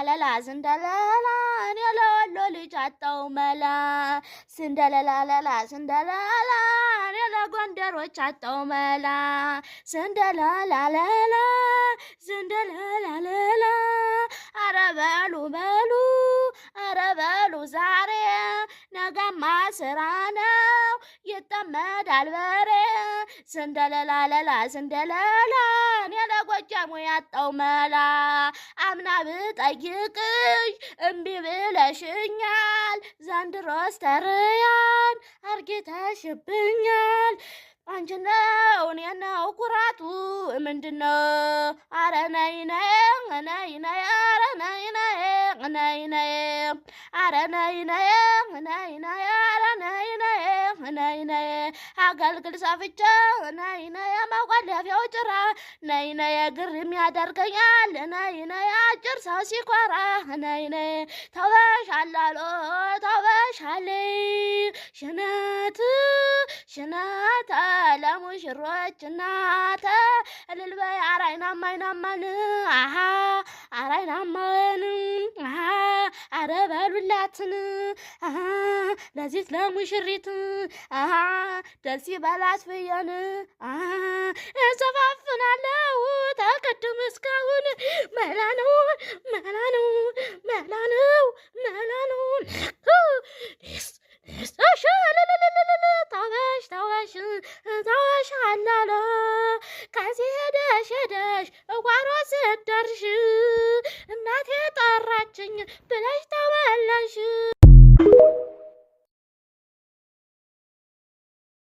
ላላላ ስንደላላ እኔ ለወሎ ልጅ አጣው መላ ስንደላላላ ስንደላላ እኔ ለጎንደሮች አጣው መላ ስንደላላላ ስንደላላላ አረ በሉ በሉ አረ በሉ ዛሬ ነገማ ስራ ነው ይጠመዳል በሬ ስንደላላላ ስንደላላ እኔ ለጎጃሙ ያጣው መላ አምና ብጠይቅሽ እምቢ ብለሽኛል ዘንድሮስ ተርያን አርጊተሽብኛል አንቺ ነው እኔ ነው ኩራቱ ምንድነው አረ ነይ ነይ ነይ ነይ አረ ነይ ነይ ነይ ነይ አረ ነይ ነይ ነይ ነይ አረ ነይ ነይ ነይ ነይ አገልግል ሰፍቼ ነይ ነይ መቆለፊያው ጭራ ነይ ነይ ግርም ያደርገኛል ነይ ነይ አጭር ሰው ሲኮራ ነይ ነይ ተበሻላሎ ተበሻለ ሽነት ሽናታ ለሙሽሮች እናተ እልል በይ አራይናማ አይናማን አሃ አራይናማን አሃ አረ በሉላትን አሃ ለዚት ለሙሽሪት አሃ ደስ ይበላት ፍየን አሃ እሰፋፍናለሁ ተቀድም እስካሁን መላ ነው መላ ነው መላ ነው